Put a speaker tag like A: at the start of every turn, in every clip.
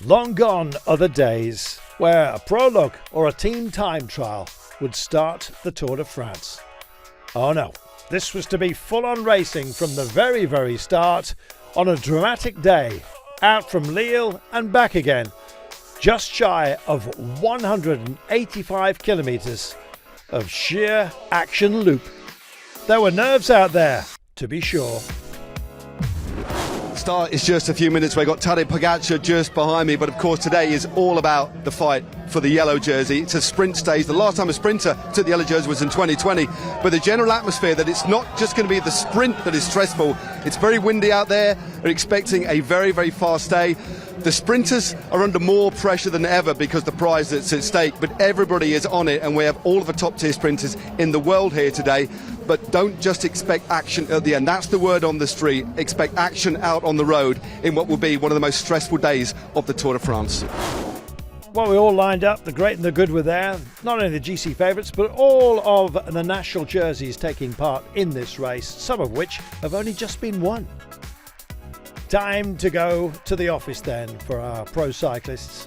A: Long gone are the days where a prologue or a team time trial would start the Tour de France. Oh no, this was to be full-on racing from the very, very start on a dramatic day, out from Lille and back again, just shy of 185 kilometres of sheer action loop. There were nerves out there, to be sure.
B: Start is just a few minutes away. Got Tadej Pogačar just behind me, but of course today is all about the fight for the yellow jersey. It's a sprint stage. The last time a sprinter took the yellow jersey was in 2020, but the general atmosphere that it's not just going to be the sprint that is stressful. It's very windy out there. They're expecting a very, very fast day. The sprinters are under more pressure than ever because the prize that's at stake, but everybody is on it, and we have all of the top tier sprinters in the world here today. But don't just expect action at the end. That's the word on the street. Expect action out on the road in what will be one of the most stressful days of the Tour de France.
A: Well, we all lined up. The great and the good were there. Not only the GC favourites, but all of the national jerseys taking part in this race, some of which have only just been won. Time to go to the office then for our pro cyclists.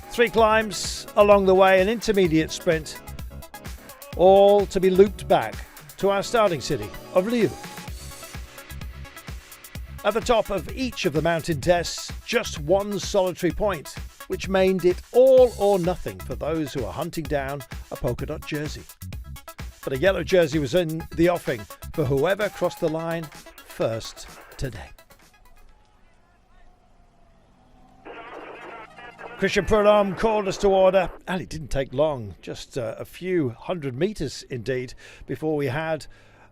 A: 3 climbs along the way, an intermediate sprint, all to be looped back to our starting city of Lille. At the top of each of the mountain tests, just one solitary point, which made it all or nothing for those who are hunting down a polka dot jersey. But a yellow jersey was in the offing for whoever crossed the line first today. Christian Prudhomme called us to order, and it didn't take long, just a few hundred metres indeed, before we had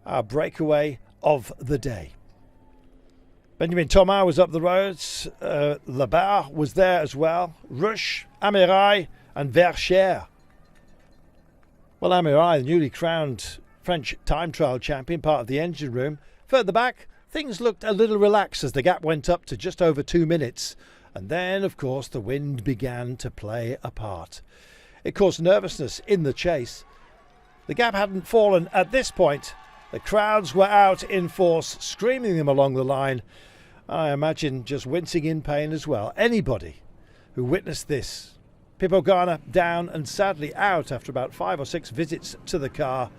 A: our breakaway of the day. Benjamin Thomas was up the roads, Labarre was there as well, Rush, Amirai and Verchères. Well, Amirai, the newly crowned French time trial champion, part of the engine room. Further back, things looked a little relaxed as the gap went up to just over 2 minutes. And then, of course, the wind began to play a part. It caused nervousness in the chase. The gap hadn't fallen at this point. The crowds were out in force, screaming them along the line. I imagine just wincing in pain as well. Anybody who witnessed this. Pippo Ganna down and sadly out after about 5 or 6 visits to the car,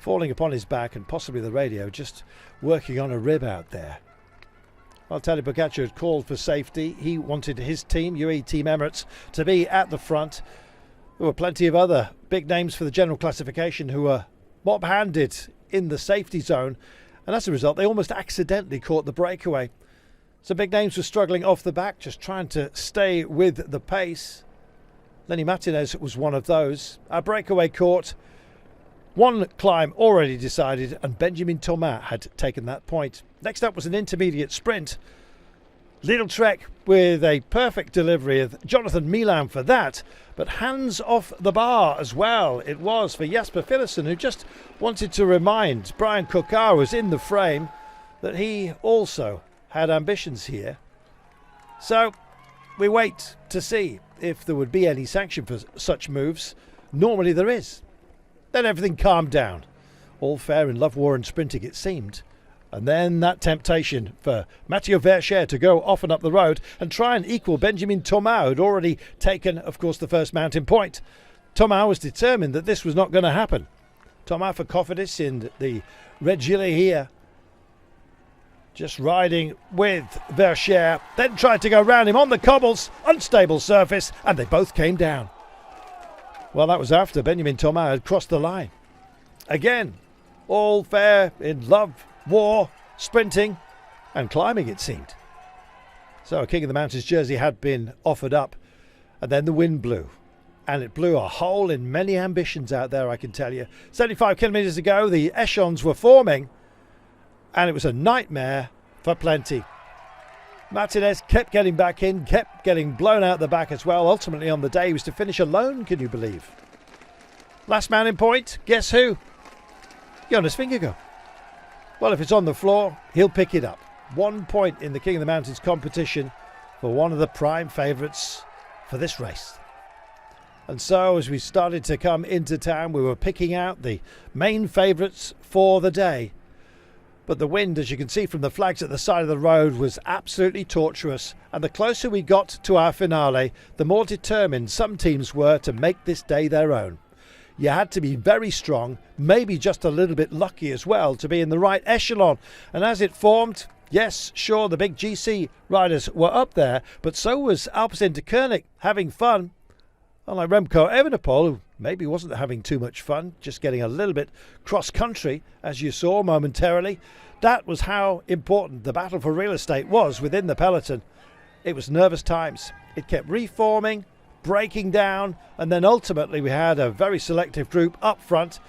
A: falling upon his back and possibly the radio, just working on a rib out there. Well, Tadej Pogačar had called for safety. He wanted his team, UAE Team Emirates, to be at the front. There were plenty of other big names for the general classification who were mob-handed in the safety zone, and as a result they almost accidentally caught the breakaway. Some big names were struggling off the back, just trying to stay with the pace. Lenny Martinez was one of those. Our breakaway caught. One climb already decided, and Benjamin Thomas had taken that point. Next up was an intermediate sprint. Little trek with a perfect delivery of Jonathan Milan for that, but hands off the bar as well. It was for Jasper Philipsen, who just wanted to remind Brian Coquard, who was in the frame, that he also had ambitions here. So we wait to see if there would be any sanction for such moves. Normally there is. Then everything calmed down. All fair in love, war and sprinting, it seemed. And then that temptation for Mathieu Verchères to go off and up the road and try and equal Benjamin Thomas, who'd already taken, of course, the first mountain point. Thomas was determined that this was not going to happen. Thomas for Cofidis in the red gilet here, just riding with Verchères, then tried to go round him on the cobbles, unstable surface, and they both came down. Well, that was after Benjamin Thomas had crossed the line. Again, all fair in love, war, sprinting and climbing, it seemed. So a King of the Mountains jersey had been offered up, and then the wind blew. And it blew a hole in many ambitions out there, I can tell you. 75 kilometres ago, the Echelons were forming, and it was a nightmare for plenty. Martinez kept getting back in, kept getting blown out the back as well. Ultimately on the day he was to finish alone, can you believe? Last man in point, guess who? Jonas Vingegaard. Well, if it's on the floor, he'll pick it up. 1 point in the King of the Mountains competition for one of the prime favourites for this race. And so as we started to come into town, we were picking out the main favourites for the day. but the wind, as you can see from the flags at the side of the road, was absolutely torturous. And the closer we got to our finale, the more determined some teams were to make this day their own. You had to be very strong, maybe just a little bit lucky as well, to be in the right echelon. And as it formed, yes, sure, the big GC riders were up there, but so was Alpecin-Deceuninck having fun. Unlike Remco Evenepoel, who maybe wasn't having too much fun, just getting a little bit cross-country, as you saw momentarily. That was how important the battle for real estate was within the peloton. It was nervous times. It kept reforming, breaking down, and then ultimately we had a very selective group up front.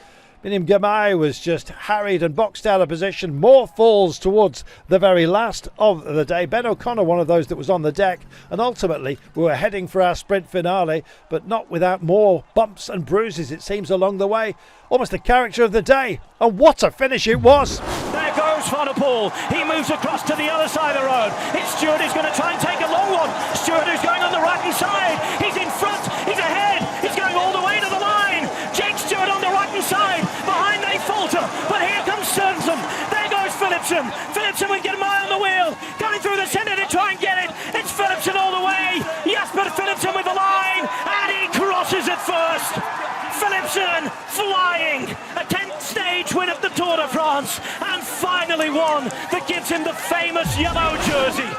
A: Miniam Girmay was just harried and boxed out of position. More falls towards the very last of the day. Ben O'Connor, one of those that was on the deck, and ultimately we were heading for our sprint finale, but not without more bumps and bruises, it seems, along the way. Almost the character of the day, and what a finish it was!
C: There goes Van der Poel. He moves across to the other side of the road. It's Stewart who's going to try and take a long one. Stewart who's going on the right-hand side. He's in front. He's ahead. He's going all the way to the line. Jake Stewart on the right-hand side. Behind they falter. But here comes Sørensen. There goes Philipsen. Philipsen with Girmay on the wheel. Going through the centre to try and get it. It's Philipsen all the way. Jasper Philipsen with the line. And he crosses it first. Philipsen flying, a 10th stage win of the Tour de France, and finally one that gives him the famous yellow jersey.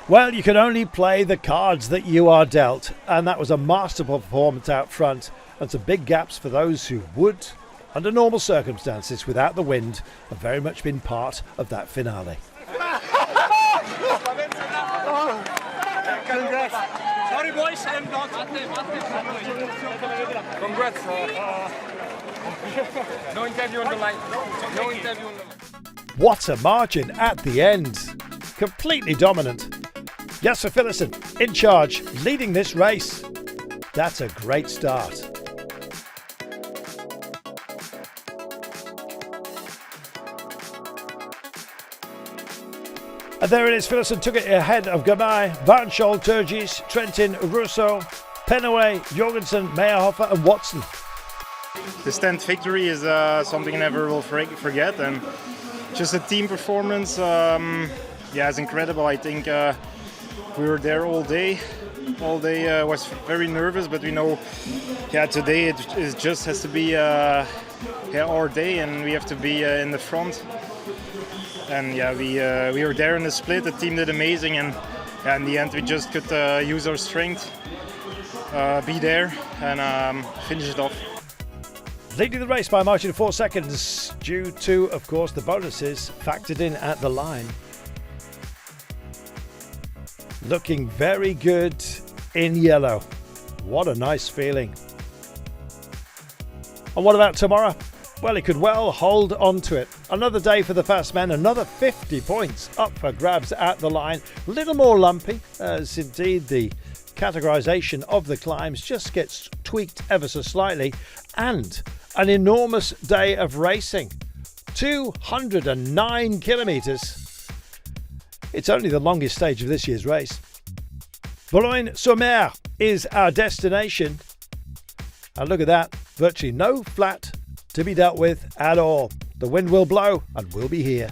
A: Well, you can only play the cards that you are dealt, and that was a masterful performance out front, and some big gaps for those who would, under normal circumstances, without the wind, have very much been part of that finale.
D: Congrats. Sorry boys, I'm not. Congrats. No interview on the line. No interview on the line.
A: What a margin at the end. Completely dominant. Jasper Philipsen in charge, leading this race. That's a great start. And there it is, Philipsen took it ahead of Girmay, Van Scholl, Turgis, Trentin, Russo, Penaway, Jorgensen, Meyerhofer and Watson.
E: This 10th victory is something I never will forget, and just a team performance, it's incredible. I think we were there all day. Was very nervous, but we know, today it just has to be our day, and we have to be in the front. And we were there in the split. The team did amazing, and in the end we just could use our strength, be there, and finish it off.
A: Leading the race by a margin of 4 seconds, due to, of course, the bonuses factored in at the line. Looking very good in yellow. What a nice feeling. And what about tomorrow? Well, he could well hold on to it. Another day for the fast men, another 50 points up for grabs at the line. A little more lumpy, as indeed the categorization of the climbs just gets tweaked ever so slightly. And an enormous day of racing. 209 kilometres. It's only the longest stage of this year's race. Boulogne-sur-Mer is our destination. And look at that, virtually no flat to be dealt with at all. The wind will blow and we'll be here.